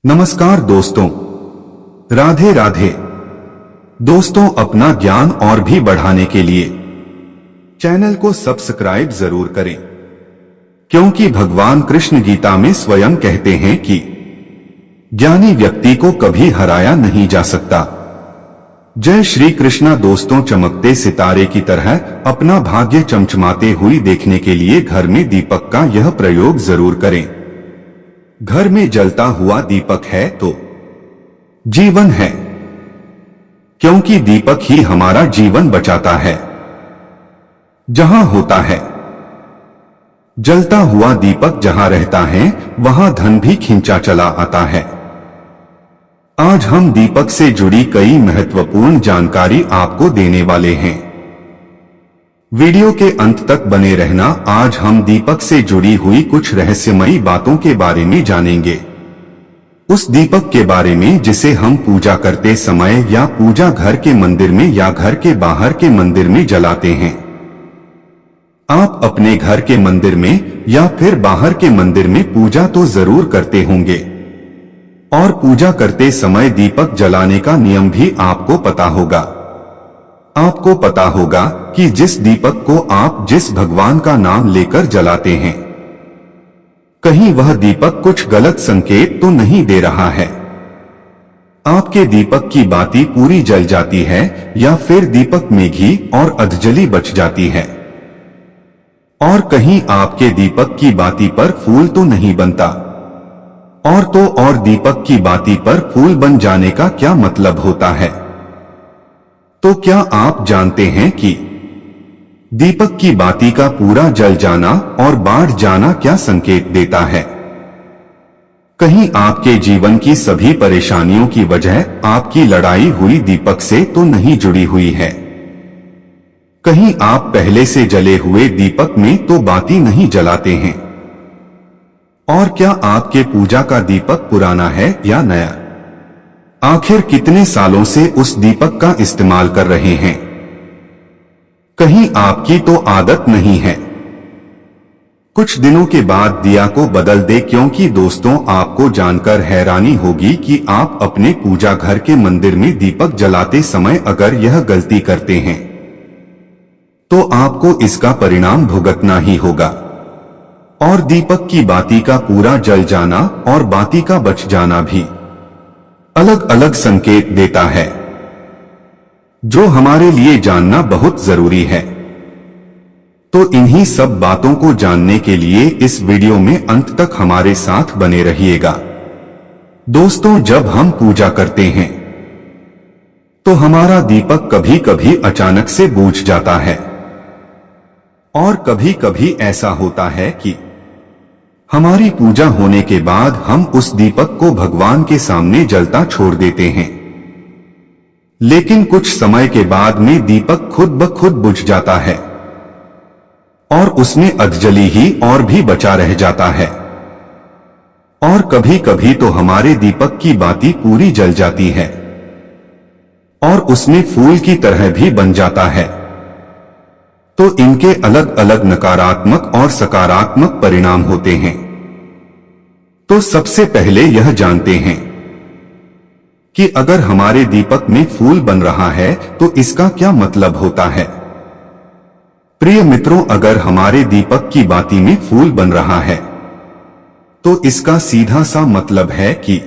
नमस्कार दोस्तों, राधे राधे। दोस्तों, अपना ज्ञान और भी बढ़ाने के लिए चैनल को सब्सक्राइब जरूर करें, क्योंकि भगवान कृष्ण गीता में स्वयं कहते हैं कि ज्ञानी व्यक्ति को कभी हराया नहीं जा सकता। जय श्री कृष्णा। दोस्तों, चमकते सितारे की तरह अपना भाग्य चमचमाते हुई देखने के लिए घर में दीपक का यह प्रयोग जरूर करें। घर में जलता हुआ दीपक है तो जीवन है, क्योंकि दीपक ही हमारा जीवन बचाता है। जहां होता है जलता हुआ दीपक, जहां रहता है वहां धन भी खिंचा चला आता है। आज हम दीपक से जुड़ी कई महत्वपूर्ण जानकारी आपको देने वाले हैं। वीडियो के अंत तक बने रहना। आज हम दीपक से जुड़ी हुई कुछ रहस्यमयी बातों के बारे में जानेंगे। उस दीपक के बारे में जिसे हम पूजा करते समय या पूजा घर के मंदिर में या घर के बाहर के मंदिर में जलाते हैं। आप अपने घर के मंदिर में या फिर बाहर के मंदिर में पूजा तो जरूर करते होंगे, और पूजा करते समय दीपक जलाने का नियम भी आपको पता होगा। आपको पता होगा कि जिस दीपक को आप जिस भगवान का नाम लेकर जलाते हैं, कहीं वह दीपक कुछ गलत संकेत तो नहीं दे रहा है। आपके दीपक की बाती पूरी जल जाती है या फिर दीपक में घी और अधजली बच जाती है, और कहीं आपके दीपक की बाती पर फूल तो नहीं बनता। और दीपक की बाती पर फूल बन जाने का क्या मतलब होता है? तो क्या आप जानते हैं कि दीपक की बाती का पूरा जल जाना और बाढ़ जाना क्या संकेत देता है? कहीं आपके जीवन की सभी परेशानियों की वजह आपकी लड़ाई हुई दीपक से तो नहीं जुड़ी हुई है? कहीं आप पहले से जले हुए दीपक में तो बाती नहीं जलाते हैं? और क्या आपके पूजा का दीपक पुराना है या नया? आखिर कितने सालों से उस दीपक का इस्तेमाल कर रहे हैं? कहीं आपकी तो आदत नहीं है कुछ दिनों के बाद दिया को बदल दे, क्योंकि दोस्तों, आपको जानकर हैरानी होगी कि आप अपने पूजा घर के मंदिर में दीपक जलाते समय अगर यह गलती करते हैं तो आपको इसका परिणाम भुगतना ही होगा। और दीपक की बाती का पूरा जल जाना और बाती का बच जाना भी अलग अलग संकेत देता है, जो हमारे लिए जानना बहुत जरूरी है। तो इन्हीं सब बातों को जानने के लिए इस वीडियो में अंत तक हमारे साथ बने रहिएगा। दोस्तों, जब हम पूजा करते हैं तो हमारा दीपक कभी कभी अचानक से बुझ जाता है, और कभी कभी ऐसा होता है कि हमारी पूजा होने के बाद हम उस दीपक को भगवान के सामने जलता छोड़ देते हैं, लेकिन कुछ समय के बाद में दीपक खुद ब खुद बुझ जाता है और उसमें अधजली ही और भी बचा रह जाता है। और कभी कभी तो हमारे दीपक की बाती पूरी जल जाती है और उसमें फूल की तरह भी बन जाता है। तो इनके अलग अलग नकारात्मक और सकारात्मक परिणाम होते हैं। तो सबसे पहले यह जानते हैं कि अगर हमारे दीपक में फूल बन रहा है तो इसका क्या मतलब होता है। प्रिय मित्रों, अगर हमारे दीपक की बाती में फूल बन रहा है तो इसका सीधा सा मतलब है कि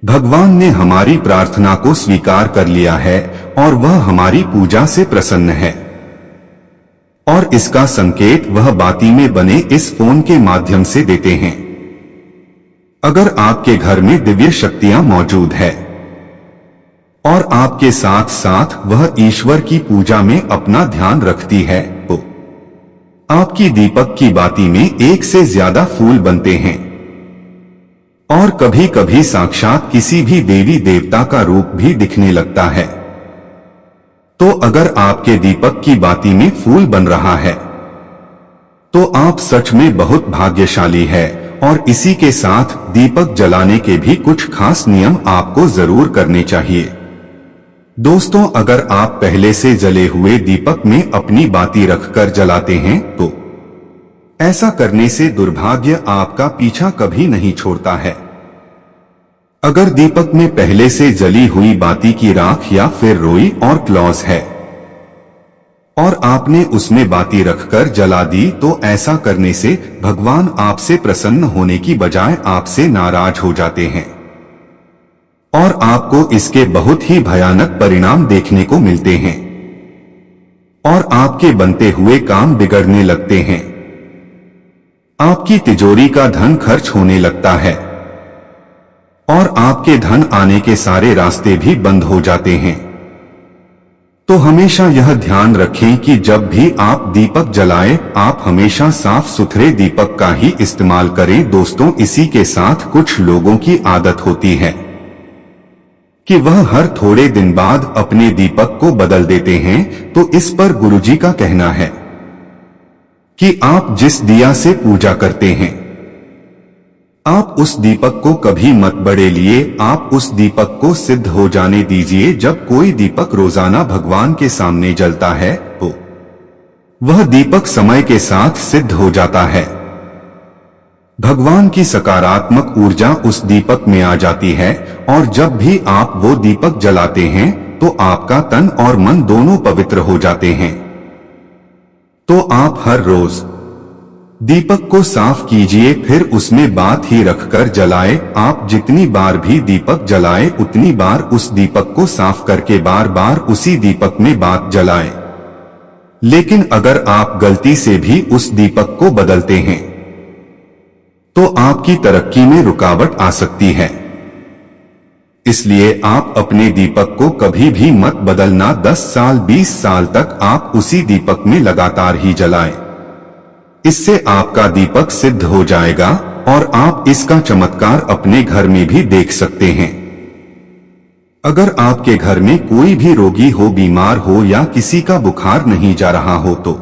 भगवान ने हमारी प्रार्थना को स्वीकार कर लिया है और वह हमारी पूजा से प्रसन्न है। और इसका संकेत वह बाती में बने इस फोन के माध्यम से देते हैं। अगर आपके घर में दिव्य शक्तियां मौजूद है और आपके साथ साथ वह ईश्वर की पूजा में अपना ध्यान रखती है, तो आपकी दीपक की बाती में एक से ज्यादा फूल बनते हैं, और कभी कभी साक्षात किसी भी देवी देवता का रूप भी दिखने लगता है। तो अगर आपके दीपक की बाती में फूल बन रहा है तो आप सच में बहुत भाग्यशाली है। और इसी के साथ दीपक जलाने के भी कुछ खास नियम आपको जरूर करने चाहिए। दोस्तों, अगर आप पहले से जले हुए दीपक में अपनी बाती रखकर जलाते हैं तो ऐसा करने से दुर्भाग्य आपका पीछा कभी नहीं छोड़ता है। अगर दीपक में पहले से जली हुई बाती की राख या फिर रोई और क्लॉज है और आपने उसमें बाती रखकर जला दी, तो ऐसा करने से भगवान आपसे प्रसन्न होने की बजाय आपसे नाराज हो जाते हैं और आपको इसके बहुत ही भयानक परिणाम देखने को मिलते हैं और आपके बनते हुए काम बिगड़ने लगते हैं। आपकी तिजोरी का धन खर्च होने लगता है और आपके धन आने के सारे रास्ते भी बंद हो जाते हैं। तो हमेशा यह ध्यान रखें कि जब भी आप दीपक जलाएं, आप हमेशा साफ सुथरे दीपक का ही इस्तेमाल करें। दोस्तों, इसी के साथ कुछ लोगों की आदत होती है कि वह हर थोड़े दिन बाद अपने दीपक को बदल देते हैं। तो इस पर गुरुजी का कहना है कि आप जिस दिया से पूजा करते हैं, आप उस दीपक को कभी मत बढ़ाइए। आप उस दीपक को सिद्ध हो जाने दीजिए। जब कोई दीपक रोजाना भगवान के सामने जलता है तो वह दीपक समय के साथ सिद्ध हो जाता है। भगवान की सकारात्मक ऊर्जा उस दीपक में आ जाती है और जब भी आप वो दीपक जलाते हैं तो आपका तन और मन दोनों पवित्र हो जाते हैं। तो आप हर रोज दीपक को साफ कीजिए, फिर उसमें बात ही रखकर जलाए। आप जितनी बार भी दीपक जलाए उतनी बार उस दीपक को साफ करके बार बार उसी दीपक में बात जलाए। लेकिन अगर आप गलती से भी उस दीपक को बदलते हैं तो आपकी तरक्की में रुकावट आ सकती है। इसलिए आप अपने दीपक को कभी भी मत बदलना। 10 साल 20 साल तक आप उसी दीपक में लगातार ही जलाएं। इससे आपका दीपक सिद्ध हो जाएगा और आप इसका चमत्कार अपने घर में भी देख सकते हैं। अगर आपके घर में कोई भी रोगी हो, बीमार हो या किसी का बुखार नहीं जा रहा हो तो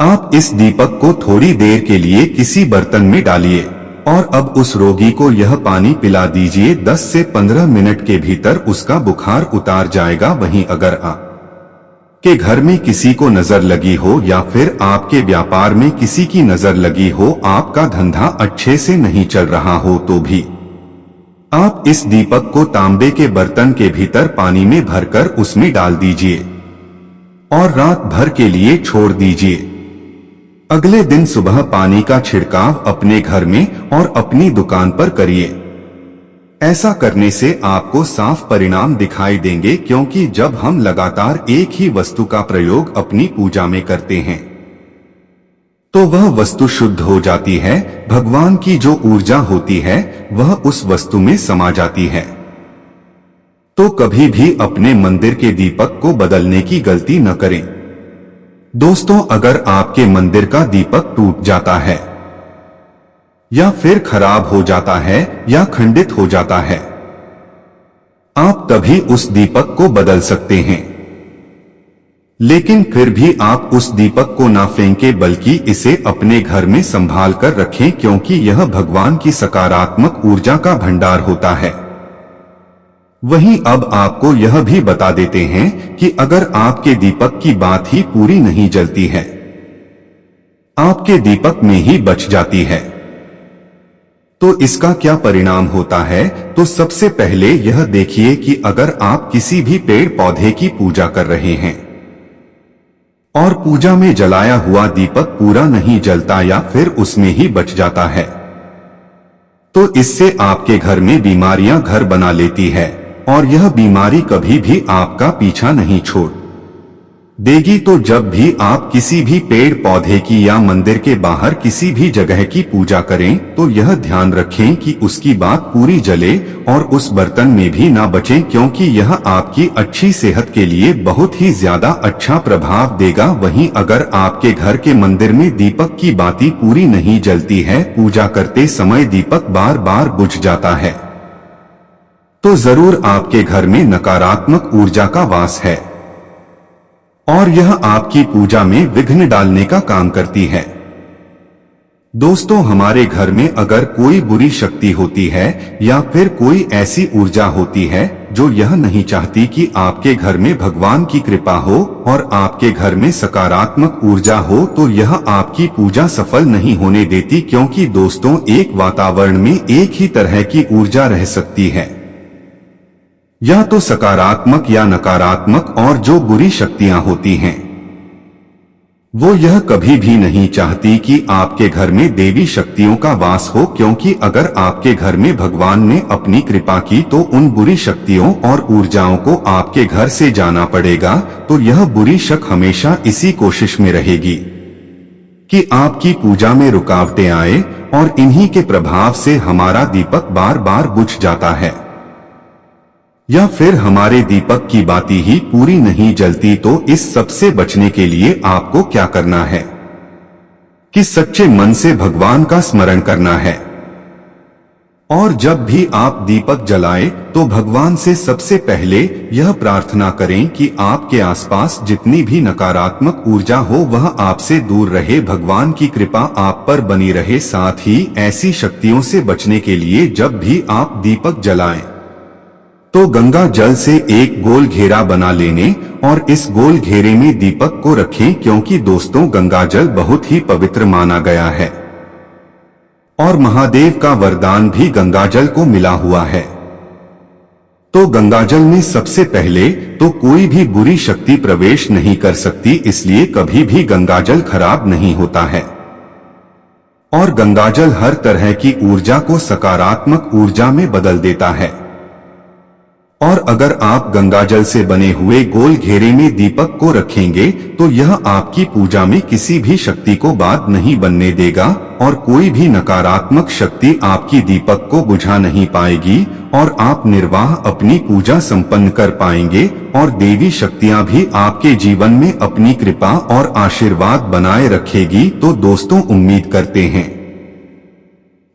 आप इस दीपक को थोड़ी देर के लिए किसी बर्तन में डालिए और अब उस रोगी को यह पानी पिला दीजिए। 10 से 15 मिनट के भीतर उसका बुखार उतार जाएगा। वहीं अगर आप के घर में किसी को नजर लगी हो या फिर आपके व्यापार में किसी की नजर लगी हो, आपका धंधा अच्छे से नहीं चल रहा हो, तो भी आप इस दीपक को तांबे के बर्तन के भीतर पानी में भरकर उसमें डाल दीजिए और रात भर के लिए छोड़ दीजिए। अगले दिन सुबह पानी का छिड़काव अपने घर में और अपनी दुकान पर करिए। ऐसा करने से आपको साफ परिणाम दिखाई देंगे, क्योंकि जब हम लगातार एक ही वस्तु का प्रयोग अपनी पूजा में करते हैं तो वह वस्तु शुद्ध हो जाती है। भगवान की जो ऊर्जा होती है वह उस वस्तु में समा जाती है। तो कभी भी अपने मंदिर के दीपक को बदलने की गलती न करें। दोस्तों, अगर आपके मंदिर का दीपक टूट जाता है या फिर खराब हो जाता है या खंडित हो जाता है, आप तभी उस दीपक को बदल सकते हैं। लेकिन फिर भी आप उस दीपक को ना फेंकें, बल्कि इसे अपने घर में संभाल कर रखें, क्योंकि यह भगवान की सकारात्मक ऊर्जा का भंडार होता है। वहीं अब आपको यह भी बता देते हैं कि अगर आपके दीपक की बात ही पूरी नहीं जलती है, आपके दीपक में ही बच जाती है, तो इसका क्या परिणाम होता है। तो सबसे पहले यह देखिए कि अगर आप किसी भी पेड़ पौधे की पूजा कर रहे हैं और पूजा में जलाया हुआ दीपक पूरा नहीं जलता या फिर उसमें ही बच जाता है, तो इससे आपके घर में बीमारियां घर बना लेती है और यह बीमारी कभी भी आपका पीछा नहीं छोड़ देगी। तो जब भी आप किसी भी पेड़ पौधे की या मंदिर के बाहर किसी भी जगह की पूजा करें तो यह ध्यान रखें कि उसकी बात पूरी जले और उस बर्तन में भी ना बचे, क्योंकि यह आपकी अच्छी सेहत के लिए बहुत ही ज्यादा अच्छा प्रभाव देगा। वहीं अगर आपके घर के मंदिर में दीपक की बाती पूरी नहीं जलती है, पूजा करते समय दीपक बार बार बुझ जाता है, तो जरूर आपके घर में नकारात्मक ऊर्जा का वास है और यह आपकी पूजा में विघ्न डालने का काम करती है। दोस्तों, हमारे घर में अगर कोई बुरी शक्ति होती है या फिर कोई ऐसी ऊर्जा होती है जो यह नहीं चाहती कि आपके घर में भगवान की कृपा हो और आपके घर में सकारात्मक ऊर्जा हो, तो यह आपकी पूजा सफल नहीं होने देती, क्योंकि दोस्तों एक वातावरण में एक ही तरह की ऊर्जा रह सकती है, या तो सकारात्मक या नकारात्मक, और जो बुरी शक्तियां होती हैं वो यह कभी भी नहीं चाहती कि आपके घर में देवी शक्तियों का वास हो, क्योंकि अगर आपके घर में भगवान ने अपनी कृपा की तो उन बुरी शक्तियों और ऊर्जाओं को आपके घर से जाना पड़ेगा। तो यह बुरी शक्ति हमेशा इसी कोशिश में रहेगी कि आपकी पूजा में रुकावटें आए, और इन्हीं के प्रभाव से हमारा दीपक बार बार बुझ जाता है, या फिर हमारे दीपक की बाती ही पूरी नहीं जलती। तो इस सब से बचने के लिए आपको क्या करना है कि सच्चे मन से भगवान का स्मरण करना है, और जब भी आप दीपक जलाएं तो भगवान से सबसे पहले यह प्रार्थना करें कि आपके आसपास जितनी भी नकारात्मक ऊर्जा हो वह आपसे दूर रहे, भगवान की कृपा आप पर बनी रहे। साथ ही ऐसी शक्तियों से बचने के लिए जब भी आप दीपक जलाएं तो गंगा जल से एक गोल घेरा बना लेने और इस गोल घेरे में दीपक को रखें, क्योंकि दोस्तों गंगा जल बहुत ही पवित्र माना गया है और महादेव का वरदान भी गंगा जल को मिला हुआ है। तो गंगा जल में सबसे पहले तो कोई भी बुरी शक्ति प्रवेश नहीं कर सकती, इसलिए कभी भी गंगा जल खराब नहीं होता है, और गंगा जल हर तरह की ऊर्जा को सकारात्मक ऊर्जा में बदल देता है। और अगर आप गंगाजल से बने हुए गोल घेरे में दीपक को रखेंगे तो यह आपकी पूजा में किसी भी शक्ति को बाध नहीं बनने देगा, और कोई भी नकारात्मक शक्ति आपकी दीपक को बुझा नहीं पाएगी, और आप निर्वाह अपनी पूजा संपन्न कर पाएंगे, और देवी शक्तियां भी आपके जीवन में अपनी कृपा और आशीर्वाद बनाए रखेगी। तो दोस्तों उम्मीद करते हैं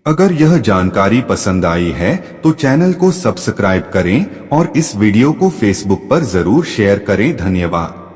अगर यह जानकारी पसंद आई है तो चैनल को सब्सक्राइब करें और इस वीडियो को फेसबुक पर जरूर शेयर करें। धन्यवाद।